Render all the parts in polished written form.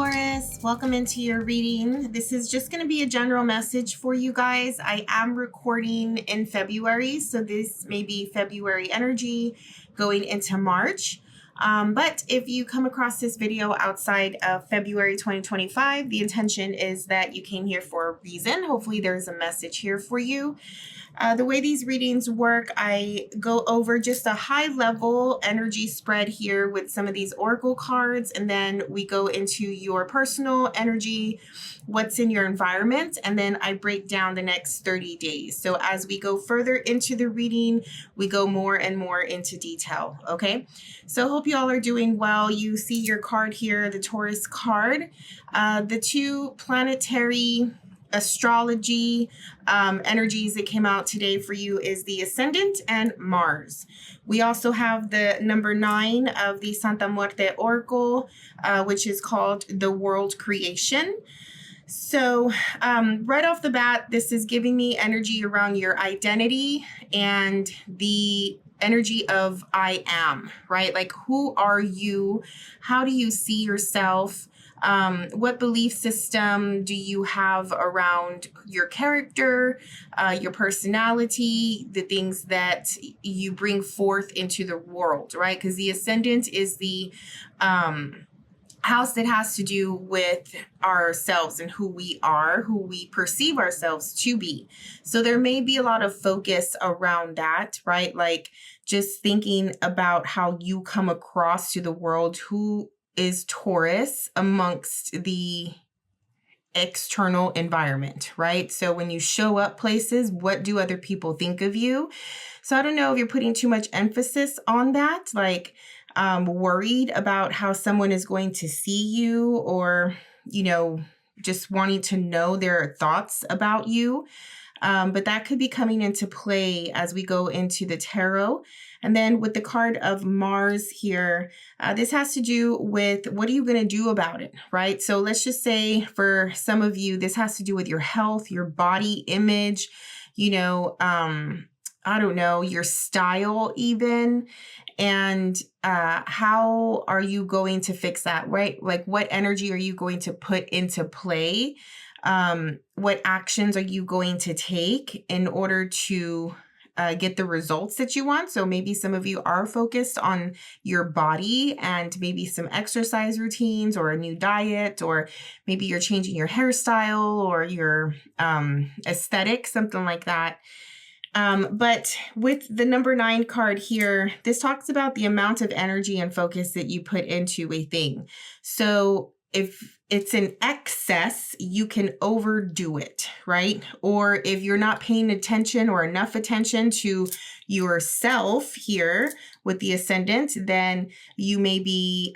Taurus, welcome into your reading. This is just going to be a general message for you guys. I am recording in February, so this may be February energy going into March. But if you come across this video outside of February 2025, the intention is that you came here for a reason. Hopefully there's a message here for you. The way these readings work, I go over just a high level energy spread here with some of these oracle cards, and then we go into your personal energy, what's in your environment, and then I break down the next 30 days. So as we go further into the reading, we go more and more into detail, okay? So hope you all are doing well. You see your card here, the Taurus card. The two planetary astrology energies that came out today for you is the Ascendant and Mars. We also have the number 9 of the Santa Muerte Oracle, which is called the World Creation. So right off the bat, this is giving me energy around your identity and the energy of I am, right? Like, who are you? How do you see yourself? What belief system do you have around your character, your personality, the things that you bring forth into the world, right? Because the Ascendant is the house that has to do with ourselves and who we are, who we perceive ourselves to be. So there may be a lot of focus around that, right? Like just thinking about how you come across to the world, who is Taurus amongst the external environment, right? So when you show up places, what do other people think of you? So I don't know if you're putting too much emphasis on that, like worried about how someone is going to see you, or, you know, just wanting to know their thoughts about you. But that could be coming into play as we go into the tarot. And then with the card of Mars here, this has to do with what are you going to do about it, right? So let's just say for some of you, this has to do with your health, your body image, you know, I don't know, your style even. And how are you going to fix that, right? Like what energy are you going to put into play? What actions are you going to take in order to get the results that you want? So maybe some of you are focused on your body and maybe some exercise routines or a new diet, or maybe you're changing your hairstyle or your aesthetic, something like that. But with the number 9 card here, this talks about the amount of energy and focus that you put into a thing. So if it's an excess, you can overdo it, right? Or if you're not paying attention or enough attention to yourself here with the Ascendant, then you may be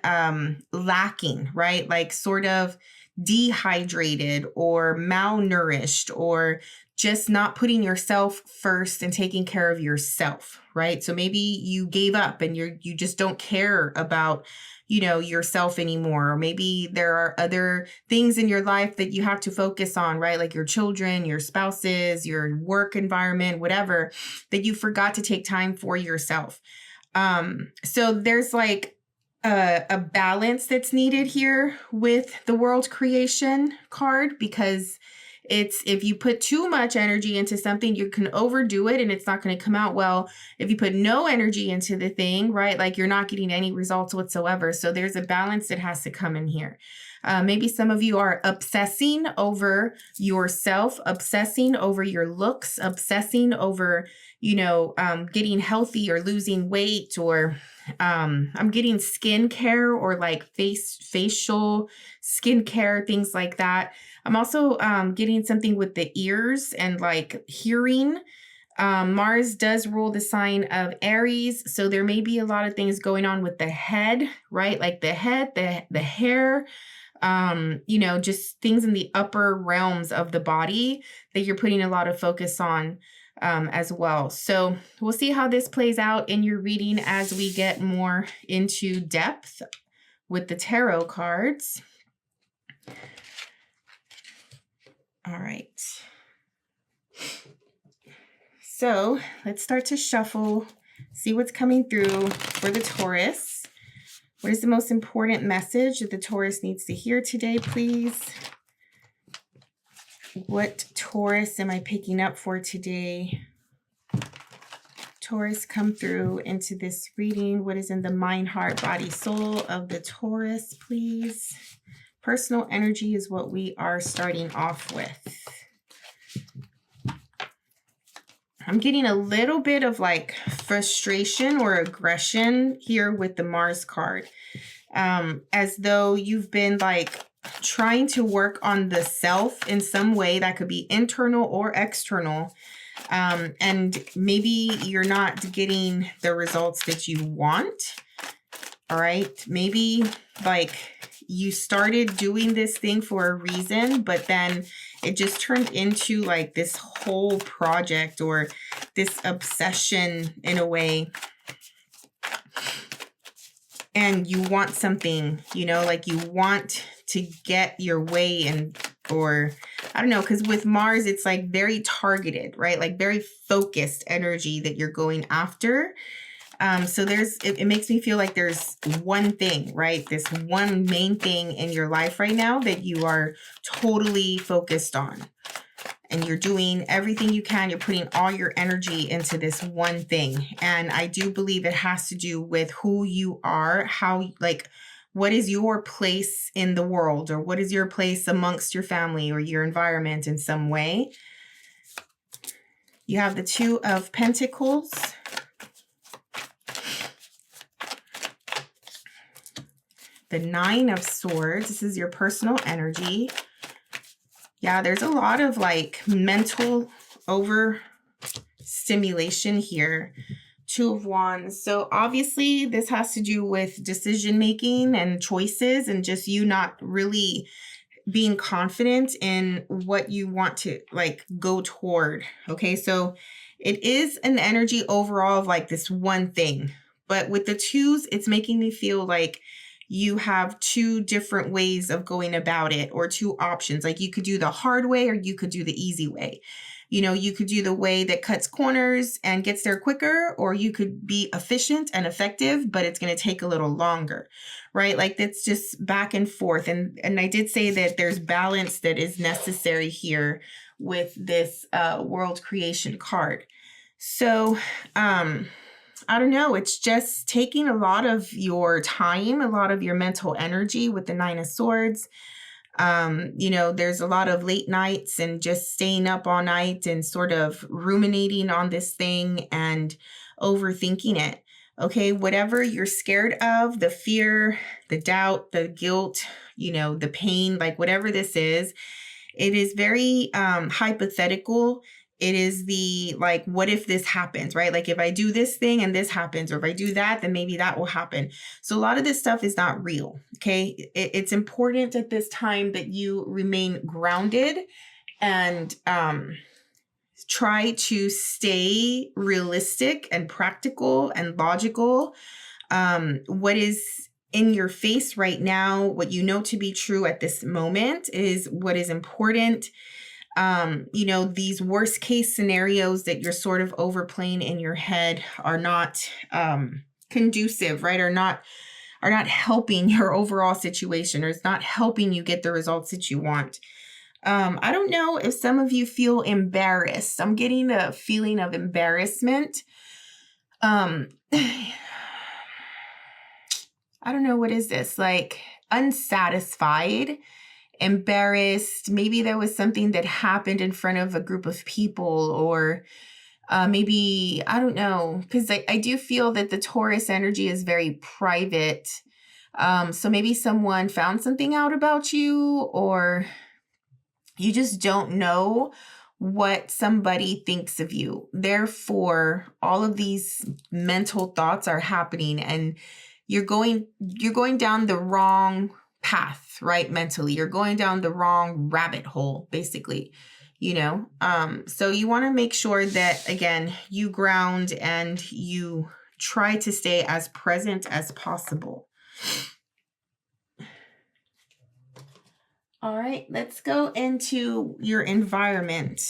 lacking, right? Like sort of dehydrated or malnourished, or just not putting yourself first and taking care of yourself, right? So maybe you gave up and you just don't care about, you know, yourself anymore. Or maybe there are other things in your life that you have to focus on, right? Like your children, your spouses, your work environment, whatever, that you forgot to take time for yourself. So there's like a balance that's needed here with the World Creation card, because it's, if you put too much energy into something, you can overdo it and it's not going to come out well. If you put no energy into the thing, right, like you're not getting any results whatsoever. So there's a balance that has to come in here. Maybe some of you are obsessing over yourself, obsessing over your looks, obsessing over, you know, getting healthy or losing weight, or I'm getting skincare or like facial skincare, things like that. I'm also getting something with the ears and like hearing. Mars does rule the sign of Aries, so there may be a lot of things going on with the head, right? Like the head, the hair, you know, just things in the upper realms of the body that you're putting a lot of focus on as well. So we'll see how this plays out in your reading as we get more into depth with the tarot cards. All right. So let's start to shuffle, see what's coming through for the Taurus. What is the most important message that the Taurus needs to hear today, please? What Taurus am I picking up for today? Taurus, come through into this reading. What is in the mind, heart, body, soul of the Taurus, please? Personal energy is what we are starting off with. I'm getting a little bit of like frustration or aggression here with the Mars card. As though you've been like trying to work on the self in some way that could be internal or external. And maybe you're not getting the results that you want. All right. Maybe like you started doing this thing for a reason, but then it just turned into like this whole project or this obsession in a way. And you want something, you know, like you want to get your way and, or I don't know, because with Mars, it's like very targeted, right? Like very focused energy that you're going after. So it makes me feel like there's one thing, right? This one main thing in your life right now that you are totally focused on. And you're doing everything you can. You're putting all your energy into this one thing. And I do believe it has to do with who you are, how, like, what is your place in the world, or what is your place amongst your family or your environment in some way. You have the Two of Pentacles. The Nine of Swords. This is your personal energy. Yeah, there's a lot of like mental overstimulation here. Two of Wands. So obviously this has to do with decision making and choices and just you not really being confident in what you want to like go toward. Okay, so it is an energy overall of like this one thing. But with the twos, it's making me feel like you have two different ways of going about it, or two options. Like you could do the hard way or you could do the easy way. You know, you could do the way that cuts corners and gets there quicker, or you could be efficient and effective, but it's going to take a little longer, right? Like that's just back and forth. And I did say that there's balance that is necessary here with this world creation card. So, I don't know. It's just taking a lot of your time, a lot of your mental energy with the Nine of Swords. You know, there's a lot of late nights and just staying up all night and sort of ruminating on this thing and overthinking it. Okay, whatever you're scared of, the fear, the doubt, the guilt, you know, the pain, like whatever this is, it is very hypothetical. It is the like, what if this happens, right? Like if I do this thing and this happens, or if I do that, then maybe that will happen. So a lot of this stuff is not real. Okay. It's important at this time that you remain grounded and try to stay realistic and practical and logical. What is in your face right now, what you know to be true at this moment is what is important. You know, these worst case scenarios that you're sort of overplaying in your head are not conducive, right? Are not helping your overall situation, or it's not helping you get the results that you want. I don't know if some of you feel embarrassed. I'm getting a feeling of embarrassment. I don't know, what is this? Like unsatisfied, embarrassed. Maybe there was something that happened in front of a group of people, or maybe, I don't know, because I do feel that the Taurus energy is very private. So maybe someone found something out about you, or you just don't know what somebody thinks of you. Therefore, all of these mental thoughts are happening and you're going down the wrong path, right? Mentally, you're going down the wrong rabbit hole, basically, you know? So you want to make sure that, again, you ground and you try to stay as present as possible. All right, let's go into your environment.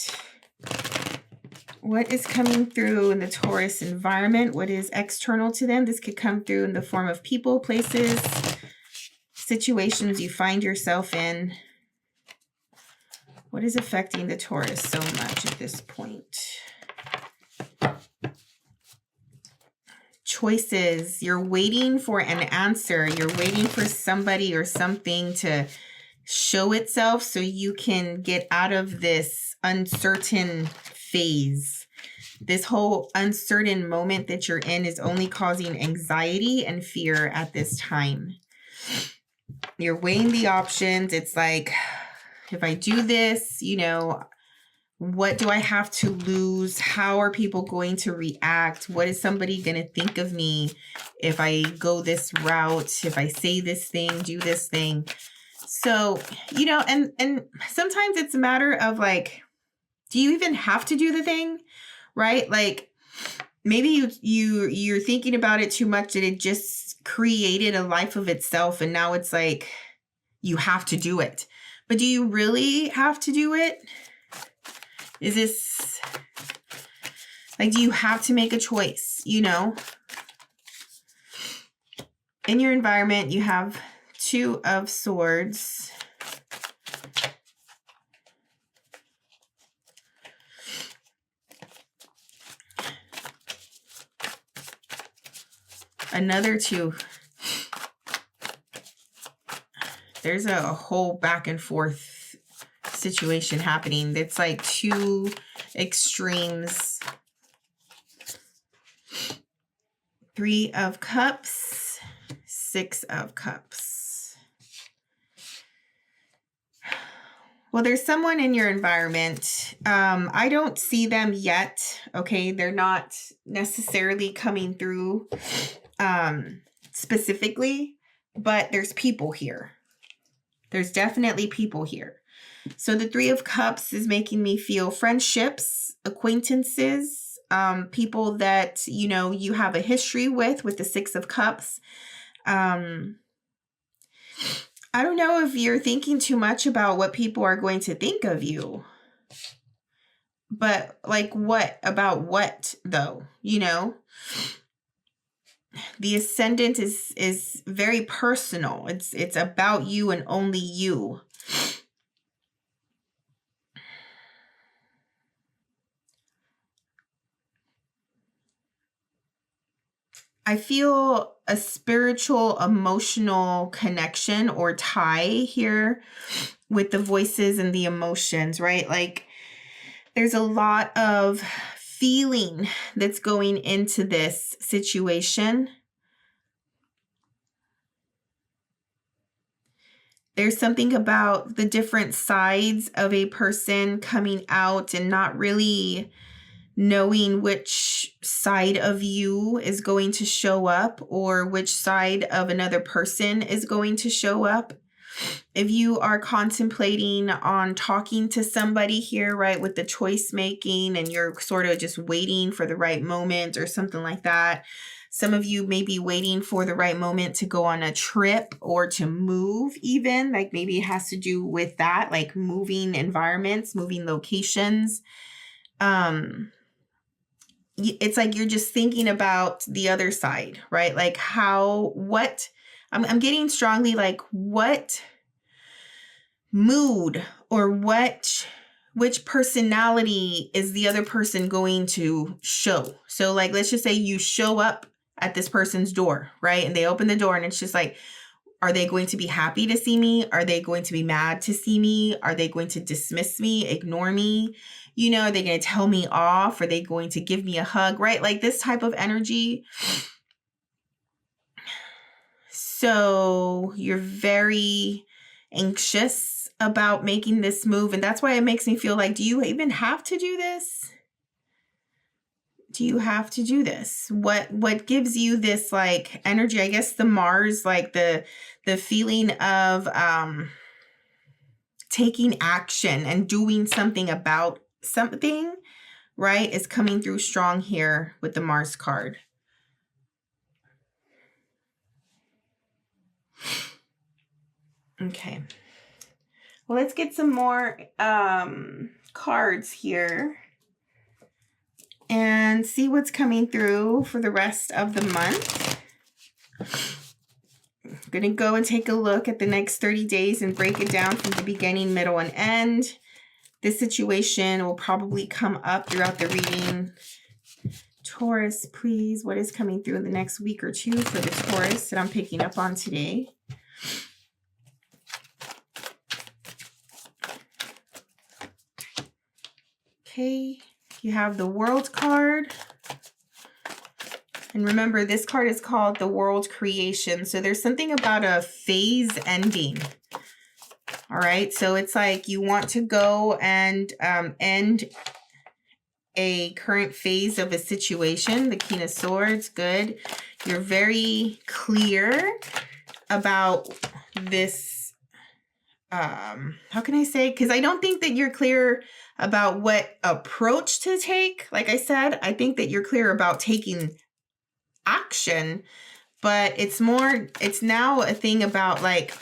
What is coming through in the Taurus environment? What is external to them? This could come through in the form of people, places, situations you find yourself in. What is affecting the Taurus so much at this point? Choices. You're waiting for an answer. You're waiting for somebody or something to show itself so you can get out of this uncertain phase. This whole uncertain moment that you're in is only causing anxiety and fear at this time. You're weighing the options. It's like, if I do this, you know, what do I have to lose? How are people going to react? What is somebody going to think of me if I go this route? If I say this thing, do this thing? So, you know, and sometimes it's a matter of like, do you even have to do the thing? Right? Like maybe you're thinking about it too much that it just created a life of itself. And now it's like, you have to do it. But do you really have to do it? Is this like, do you have to make a choice? You know, in your environment, you have Two of Swords. Another two. There's a whole back and forth situation happening. It's like two extremes. Three of Cups, Six of Cups. Well, there's someone in your environment. I don't see them yet. Okay, they're not necessarily coming through specifically, but there's people here. There's definitely people here. So the Three of Cups is making me feel friendships, acquaintances, people that, you know, you have a history with the Six of Cups. I don't know if you're thinking too much about what people are going to think of you. But like what? About what though? You know? The Ascendant is very personal. It's about you and only you. I feel a spiritual, emotional connection or tie here with the voices and the emotions, right? Like there's a lot of feeling that's going into this situation. There's something about the different sides of a person coming out and not really knowing which side of you is going to show up or which side of another person is going to show up. If you are contemplating on talking to somebody here, right, with the choice making and you're sort of just waiting for the right moment or something like that. Some of you may be waiting for the right moment to go on a trip or to move even, like maybe it has to do with that, like moving environments, moving locations. It's like you're just thinking about the other side, right? Like I'm getting strongly like what mood or which personality is the other person going to show? So like, let's just say you show up at this person's door, right? And they open the door and it's just like, are they going to be happy to see me? Are they going to be mad to see me? Are they going to dismiss me, ignore me? You know, are they going to tell me off? Are they going to give me a hug, right? Like this type of energy. So you're very anxious about making this move. And that's why it makes me feel like, do you even have to do this? Do you have to do this? What gives you this like energy? I guess the Mars, like the feeling of taking action and doing something about something, right, is coming through strong here with the Mars card. Okay. Well, let's get some more cards here. and see what's coming through for the rest of the month. I'm going to go and take a look at the next 30 days and break it down from the beginning, middle, and end. This situation will probably come up throughout the reading. Taurus, please, what is coming through in the next week or two for the Taurus that I'm picking up on today? Okay, you have the World card. And remember, this card is called the World Creation. So there's something about a phase ending. All right, so it's like you want to go and end a current phase of a situation. The King of Swords, good. You're very clear about this. How can I say? Because I don't think that you're clear about what approach to take. Like I said, I think that you're clear about taking action, but it's now a thing about like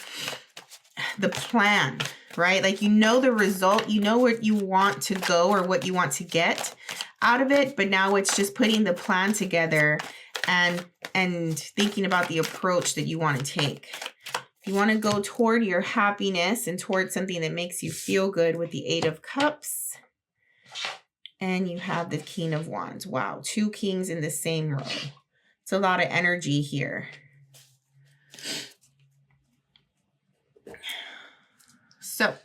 the plan, right? Like, you know, the result, you know where you want to go or what you want to get out of it, but now it's just putting the plan together and thinking about the approach that you want to take. You want to go toward your happiness and toward something that makes you feel good with the Eight of Cups. And you have the King of Wands. Wow, 2 kings in the same row. It's a lot of energy here. So,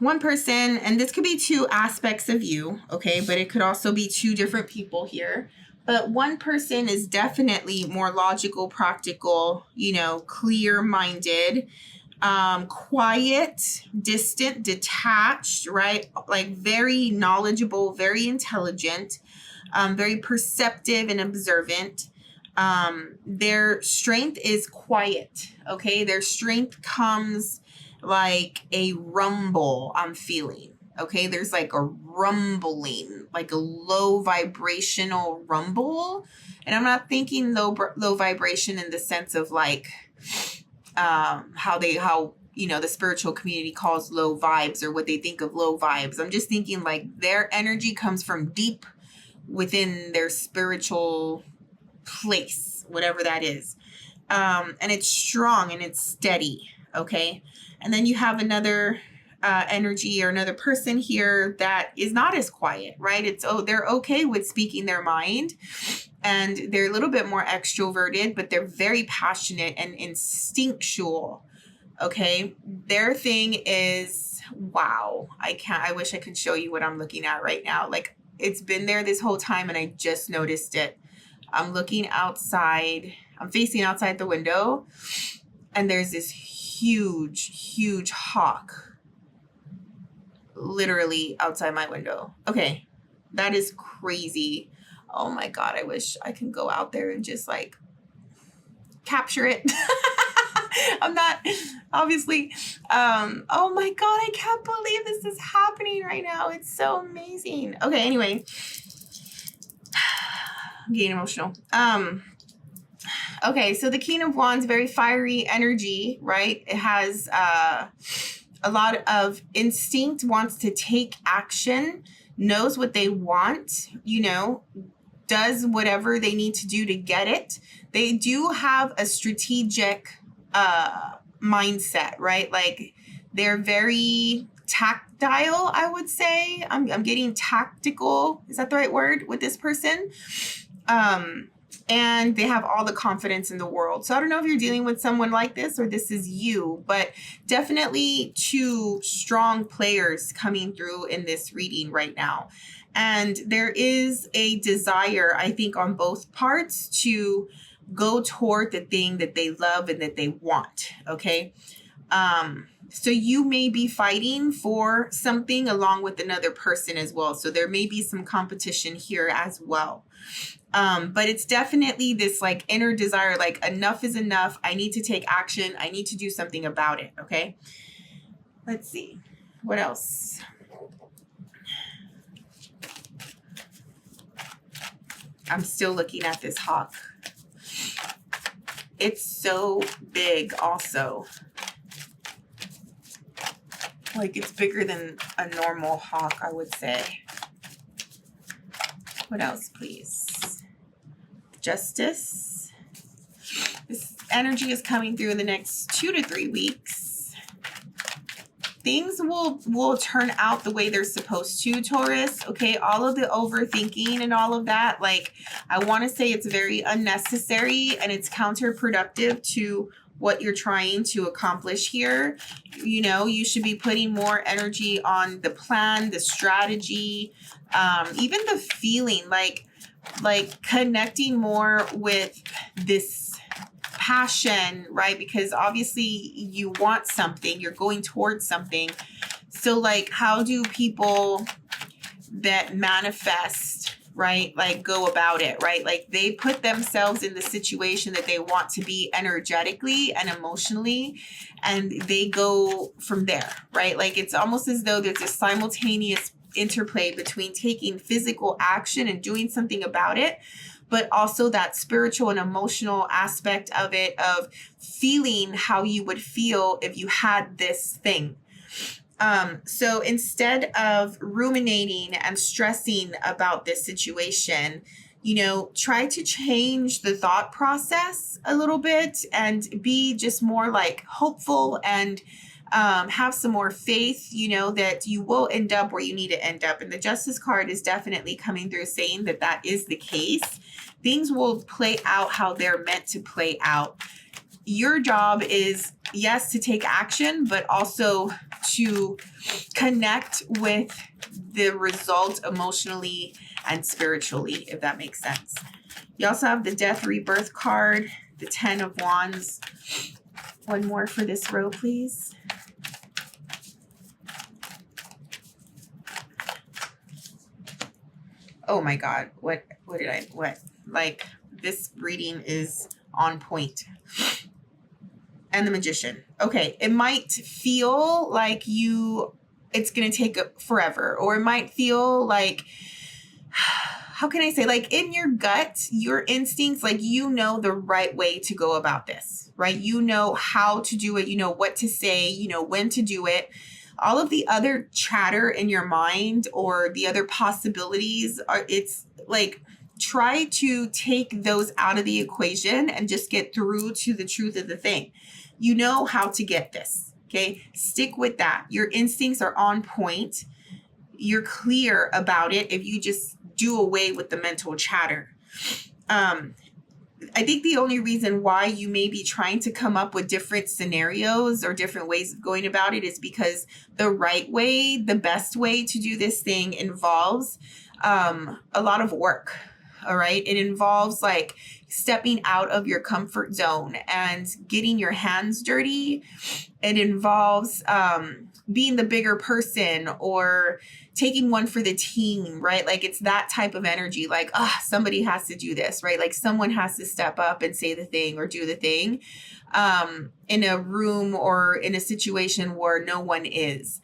one person, and this could be 2 aspects of you, okay? But it could also be 2 different people here. But one person is definitely more logical, practical, you know, clear-minded, quiet, distant, detached, right? Like very knowledgeable, very intelligent, very perceptive and observant. Their strength is quiet, okay? Their strength comes like a rumble I'm feeling, okay? There's like a rumbling, like a low vibrational rumble. And I'm not thinking low vibration in the sense of like how you know, the spiritual community calls low vibes or what they think of low vibes. I'm just thinking like their energy comes from deep within their spiritual place, whatever that is. And it's strong and it's steady, okay? And then you have another energy or another person here that is not as quiet, right? They're okay with speaking their mind, and they're a little bit more extroverted, but they're very passionate and instinctual, okay? Their thing is, wow, I wish I could show you what I'm looking at right now. Like, it's been there this whole time and I just noticed it. I'm looking outside. I'm facing outside the window, and there's this huge hawk literally outside my window. Okay, that is crazy. Oh my God, I wish I can go out there and just like capture it. I'm not, obviously. Oh my God, I can't believe this is happening right now. It's so amazing. Okay, anyway. I'm getting emotional. Okay, so the King of Wands, very fiery energy, right? It has a lot of instinct, wants to take action, knows what they want, you know, does whatever they need to do to get it. They do have a strategic mindset, right? Like, they're very tactile, I would say. I'm getting tactical. Is that the right word with this person? And they have all the confidence in the world. So I don't know if you're dealing with someone like this or this is you, but definitely 2 strong players coming through in this reading right now. And there is a desire, I think, on both parts to go toward the thing that they love and that they want, okay? So you may be fighting for something along with another person as well. So there may be some competition here as well. But it's definitely this like inner desire, like enough is enough. I need to take action. I need to do something about it. Okay. Let's see. What else? I'm still looking at this hawk. It's so big also. Like, it's bigger than a normal hawk, I would say. What else, please? Justice. This energy is coming through in the next 2 to 3 weeks. Things will turn out the way they're supposed to, Taurus. Okay, all of the overthinking and all of that, like, I want to say it's very unnecessary and it's counterproductive to what you're trying to accomplish here. You know, you should be putting more energy on the plan, the strategy, even the feeling, like connecting more with this passion, right? Because obviously you want something, you're going towards something. So like, how do people that manifest, right, like go about it, right? Like they put themselves in the situation that they want to be energetically and emotionally, and they go from there, right? Like it's almost as though there's a simultaneous interplay between taking physical action and doing something about it, but also that spiritual and emotional aspect of it, of feeling how you would feel if you had this thing. So instead of ruminating and stressing about this situation, you know, try to change the thought process a little bit and be just more like hopeful and have some more faith, you know, that you will end up where you need to end up. And the Justice card is definitely coming through saying that that is the case. Things will play out how they're meant to play out. Your job is, yes, to take action, but also to connect with the result emotionally and spiritually, if that makes sense. You also have the Death Rebirth card, the 10 of Wands. One more for this row, please. Oh my God, what like, this reading is on point. And the Magician. Okay, it might feel like it's going to take forever, or it might feel like, how can I say, like in your gut, your instincts, like you know the right way to go about this, right? You know how to do it, you know what to say, you know when to do it. All of the other chatter in your mind or the other possibilities it's like, try to take those out of the equation and just get through to the truth of the thing. You know how to get this, okay? Stick with that. Your instincts are on point. You're clear about it if you just do away with the mental chatter. I think the only reason why you may be trying to come up with different scenarios or different ways of going about it is because the right way, the best way to do this thing involves a lot of work. All right. It involves like stepping out of your comfort zone and getting your hands dirty. It involves being the bigger person or taking one for the team, right? Like it's that type of energy, like, somebody has to do this, right? Like someone has to step up and say the thing or do the thing in a room or in a situation where no one is.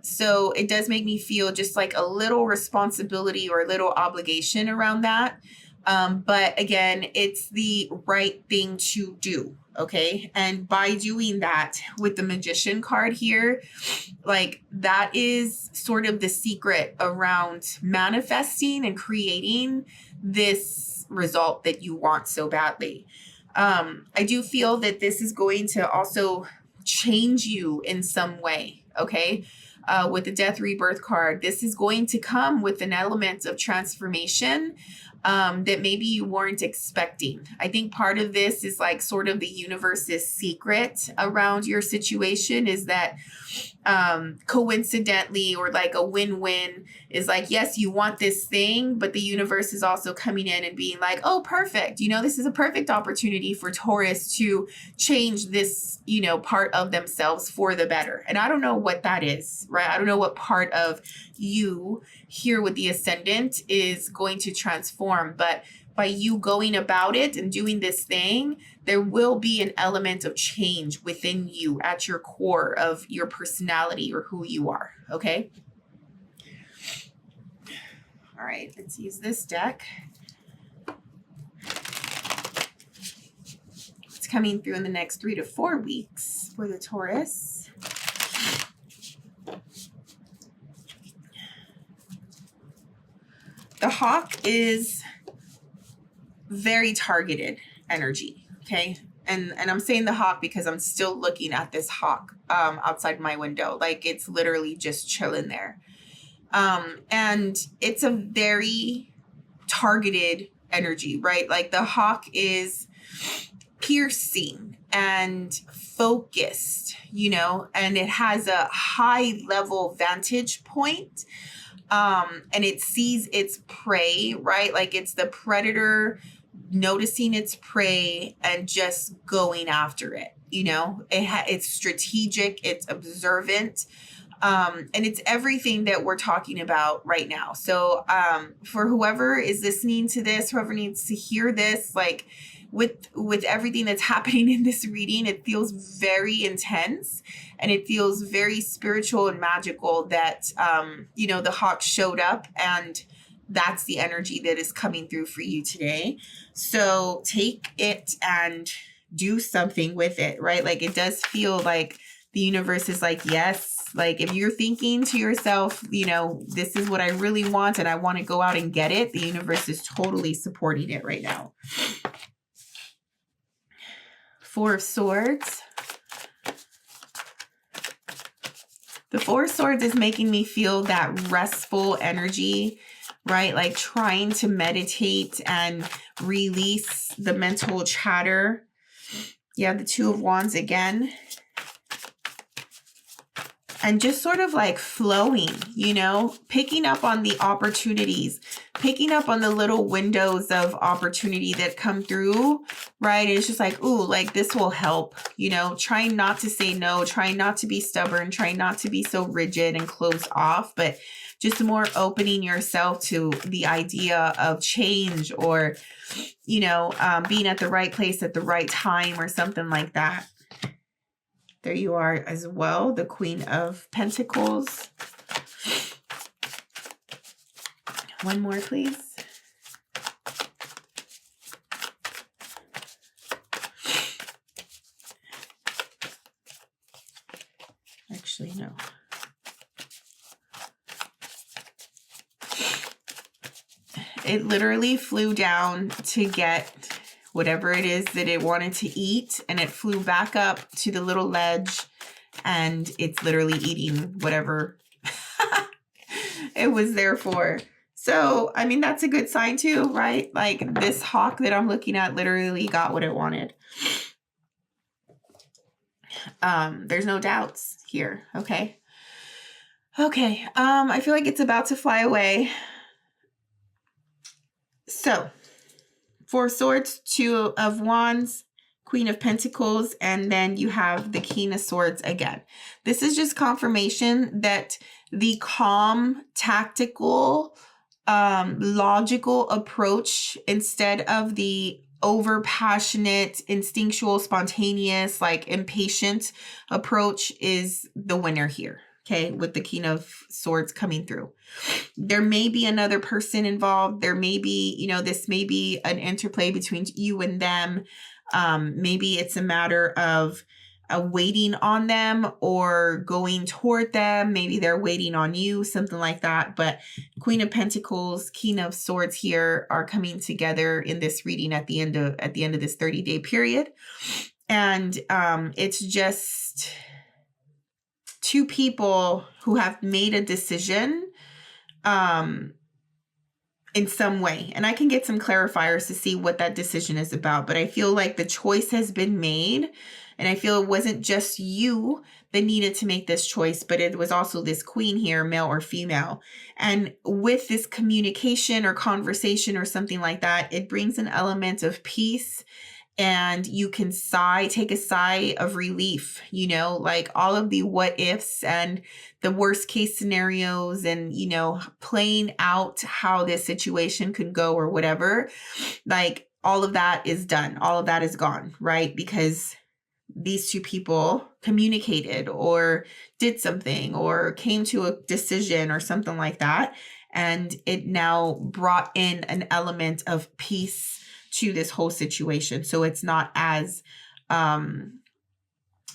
So it does make me feel just like a little responsibility or a little obligation around that. But again, it's the right thing to do. Okay. And by doing that with the Magician card here, like that is sort of the secret around manifesting and creating this result that you want so badly. I do feel that this is going to also change you in some way. Okay. With the Death Rebirth card, this is going to come with an element of transformation that maybe you weren't expecting. I think part of this is like sort of the universe's secret around your situation is that coincidentally or like a win-win is like, yes, you want this thing, but the universe is also coming in and being like, oh, perfect. You know, this is a perfect opportunity for Taurus to change this, you know, part of themselves for the better. And I don't know what that is, right? I don't know what part of you here with the Ascendant is going to transform, but by you going about it and doing this thing, there will be an element of change within you at your core of your personality or who you are. Okay. All right, let's use this deck. It's coming through in the next 3 to 4 weeks for the Taurus. The hawk is very targeted energy, okay? And I'm saying the hawk because I'm still looking at this hawk outside my window. Like, it's literally just chilling there. And it's a very targeted energy, right? Like, the hawk is piercing and focused, you know, and it has a high level vantage point. And it sees its prey, right? Like, it's the predator noticing its prey and just going after it. You know, it's strategic, it's observant, and it's everything that we're talking about right now. So for whoever is listening to this, whoever needs to hear this, like, with everything that's happening in this reading, it feels very intense, and it feels very spiritual and magical that you know, the hawk showed up, and that's the energy that is coming through for you today. So take it and do something with it, right? Like, it does feel like the universe is like, yes, like, if you're thinking to yourself, you know, this is what I really want and I want to go out and get it, the universe is totally supporting it right now. Four of Swords. The Four of Swords is making me feel that restful energy, right? Like, trying to meditate and release the mental chatter. Yeah, the Two of Wands again. And just sort of like flowing, you know, picking up on the opportunities, picking up on the little windows of opportunity that come through, right? And it's just like, ooh, like, this will help, you know, trying not to say no, trying not to be stubborn, trying not to be so rigid and closed off, but just more opening yourself to the idea of change, or, you know, being at the right place at the right time or something like that. There you are as well, the Queen of Pentacles. One more, please. Actually, no. It literally flew down to get whatever it is that it wanted to eat, and it flew back up to the little ledge, and it's literally eating whatever it was there for. So, I mean, that's a good sign too, right? Like, this hawk that I'm looking at literally got what it wanted. There's no doubts here. Okay. I feel like it's about to fly away. So, Four of Swords, Two of Wands, Queen of Pentacles, and then you have the King of Swords again. This is just confirmation that the calm, tactical, logical approach, instead of the over passionate, instinctual, spontaneous, like, impatient approach, is the winner here. Okay, with the King of Swords coming through. There may be another person involved. There may be, you know, this may be an interplay between you and them. Maybe it's a matter of waiting on them or going toward them. Maybe they're waiting on you, something like that. But Queen of Pentacles, King of Swords here are coming together in this reading at the end of this 30-day period. And it's just two people who have made a decision in some way. And I can get some clarifiers to see what that decision is about. But I feel like the choice has been made. And I feel it wasn't just you that needed to make this choice, but it was also this queen here, male or female. And with this communication or conversation or something like that, it brings an element of peace. And you can take a sigh of relief, you know, like all of the what ifs and the worst case scenarios and, you know, playing out how this situation could go or whatever, like all of that is done. All of that is gone, right? Because these two people communicated or did something or came to a decision or something like that. And it now brought in an element of peace to this whole situation. So it's not as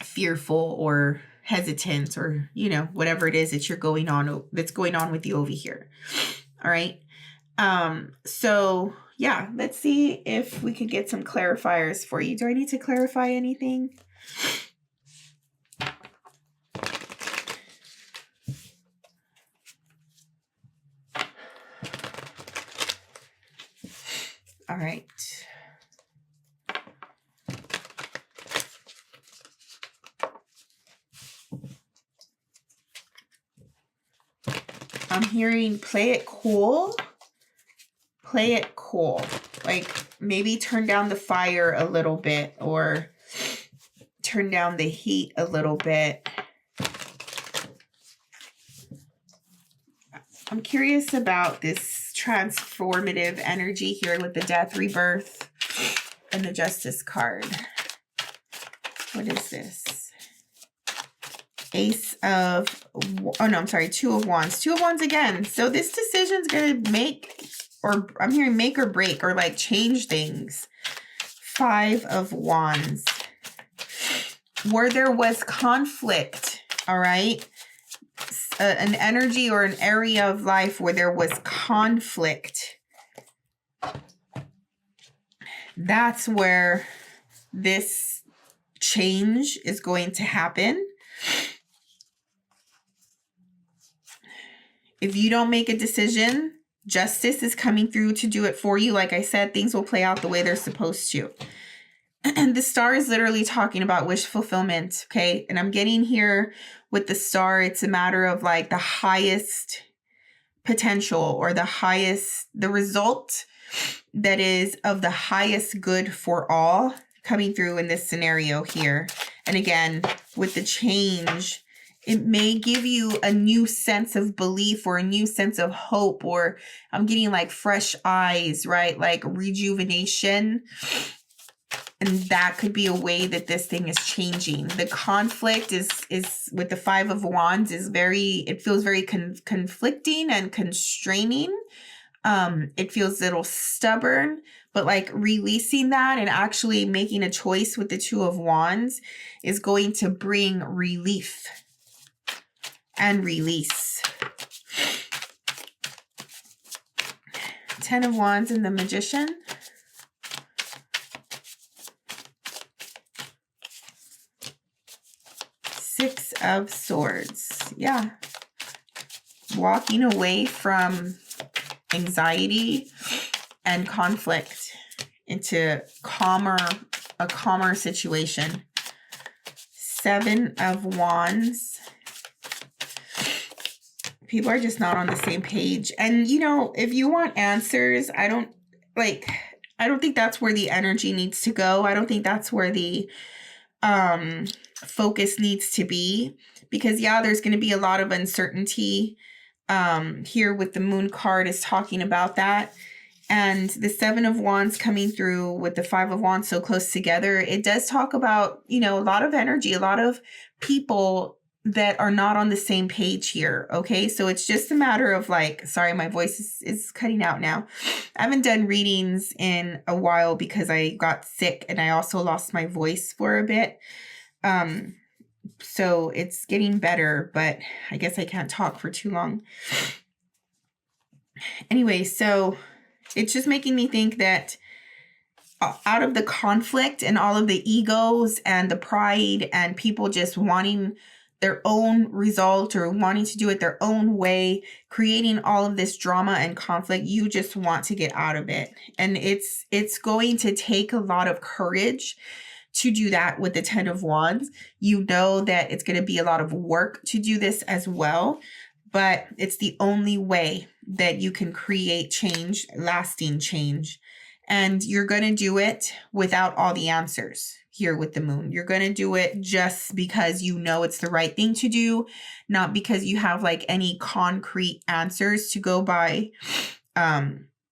fearful or hesitant or, you know, whatever it is that that's going on with you over here. All right. So yeah, let's see if we could get some clarifiers for you. Do I need to clarify anything? All right. I'm hearing play it cool. Play it cool. Like maybe turn down the fire a little bit or turn down the heat a little bit. I'm curious about this transformative energy here with the Death, Rebirth, and the Justice card. What is this? Ace of, oh no, I'm sorry, Two of Wands. Two of Wands again. So this decision's going to make, or I'm hearing make or break, or like change things. Five of Wands. Where there was conflict, all right? An energy or an area of life where there was conflict. That's where this change is going to happen. If you don't make a decision, justice is coming through to do it for you. Like I said, things will play out the way they're supposed to. And the star is literally talking about wish fulfillment, okay? And I'm getting here with the star, it's a matter of like the highest potential or the result that is of the highest good for all coming through in this scenario here. And again, with the change, it may give you a new sense of belief or a new sense of hope, or I'm getting like fresh eyes, right? Like rejuvenation. And that could be a way that this thing is changing. The conflict is with the Five of Wands is it feels very conflicting and constraining. It feels a little stubborn, but like releasing that and actually making a choice with the Two of Wands is going to bring relief and release. Ten of Wands and the Magician. Six of Swords. Yeah. Walking away from anxiety and conflict into a calmer situation. Seven of Wands. People are just not on the same page. And you know, if you want answers, I don't think that's where the energy needs to go. I don't think that's where the focus needs to be, because yeah, there's going to be a lot of uncertainty. Here with the Moon card is talking about that. And the Seven of Wands coming through with the Five of Wands so close together, it does talk about, you know, a lot of energy, a lot of people that are not on the same page here. Okay. So it's just a matter of like, sorry, my voice is cutting out now. I haven't done readings in a while because I got sick and I also lost my voice for a bit. So it's getting better, but I guess I can't talk for too long. Anyway, so it's just making me think that out of the conflict and all of the egos and the pride and people just wanting their own result or wanting to do it their own way, creating all of this drama and conflict, you just want to get out of it. And it's going to take a lot of courage to do that with the Ten of Wands. You know that it's going to be a lot of work to do this as well, but it's the only way that you can create change, lasting change. And you're going to do it without all the answers here with the Moon. You're going to do it just because you know it's the right thing to do, not because you have like any concrete answers to go by.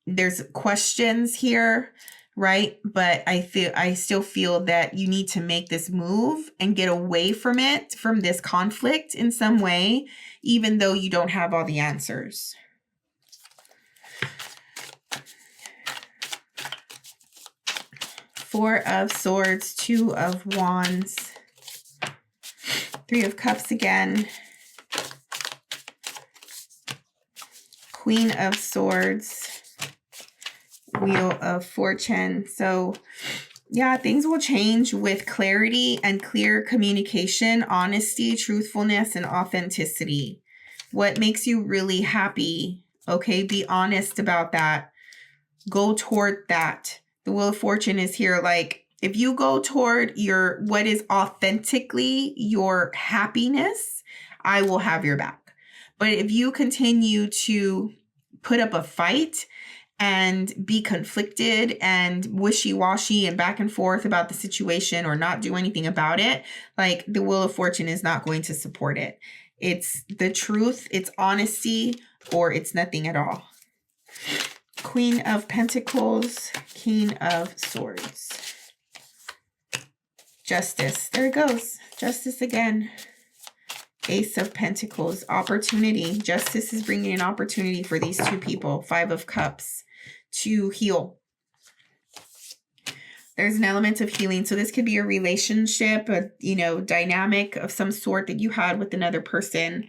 There's questions here, right? But I still feel that you need to make this move and get away from it, from this conflict in some way, even though you don't have all the answers. Four of Swords, Two of Wands, Three of Cups again, Queen of Swords, Wheel of Fortune. So yeah, things will change with clarity and clear communication, honesty, truthfulness, and authenticity. What makes you really happy? Okay, be honest about that. Go toward that. The Wheel of Fortune is here. Like, if you go toward what is authentically your happiness, I will have your back. But if you continue to put up a fight and be conflicted and wishy-washy and back and forth about the situation or not do anything about it, like, the Wheel of Fortune is not going to support it. It's the truth, it's honesty, or it's nothing at all. Queen of Pentacles, King of Swords. Justice. There it goes. Justice again. Ace of Pentacles. Opportunity. Justice is bringing an opportunity for these two people. Five of Cups. To heal. There's an element of healing. So this could be a relationship, a dynamic of some sort that you had with another person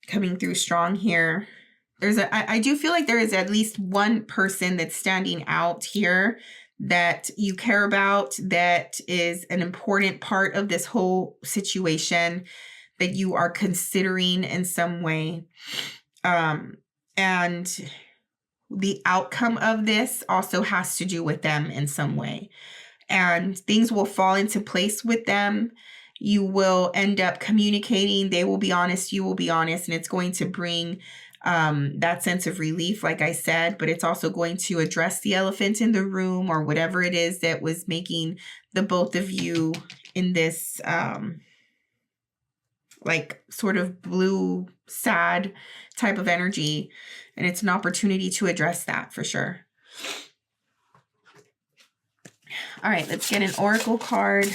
coming through strong here. I do feel like there is at least one person that's standing out here that you care about, that is an important part of this whole situation that you are considering in some way. And the outcome of this also has to do with them in some way. And things will fall into place with them. You will end up communicating. They will be honest. You will be honest. And it's going to bring that sense of relief, like I said, but it's also going to address the elephant in the room or whatever it is that was making the both of you in this like sort of blue, sad type of energy. And it's an opportunity to address that for sure. All right, let's get an oracle card.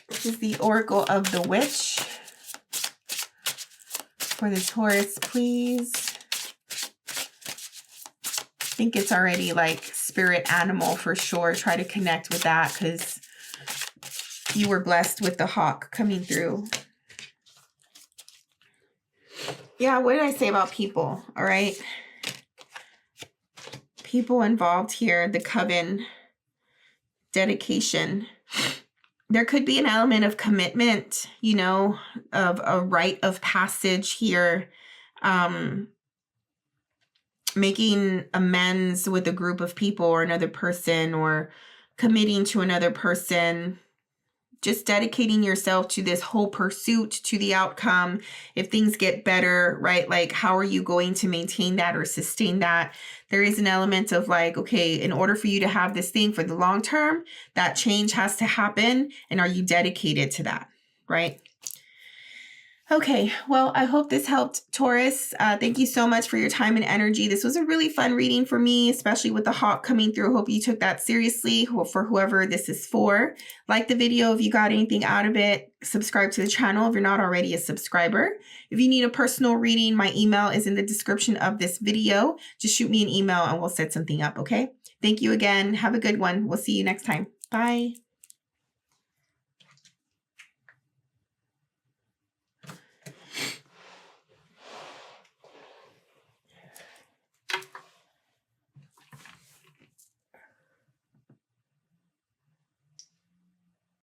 This is the Oracle of the Witch. For the Taurus, please. I think it's already like spirit animal for sure. Try to connect with that because you were blessed with the hawk coming through. Yeah, what did I say about people? All right. People involved here, the coven, dedication. There could be an element of commitment, of a rite of passage here, making amends with a group of people or another person, or committing to another person, just dedicating yourself to this whole pursuit, to the outcome. If things get better, right? Like, how are you going to maintain that or sustain that? There is an element of like, okay, in order for you to have this thing for the long term, that change has to happen. And are you dedicated to that, right? Okay, well, I hope this helped, Taurus. Thank you so much for your time and energy. This was a really fun reading for me, especially with the hawk coming through. Hope you took that seriously for whoever this is for. Like the video if you got anything out of it. Subscribe to the channel if you're not already a subscriber. If you need a personal reading, my email is in the description of this video. Just shoot me an email and we'll set something up, okay? Thank you again. Have a good one. We'll see you next time. Bye.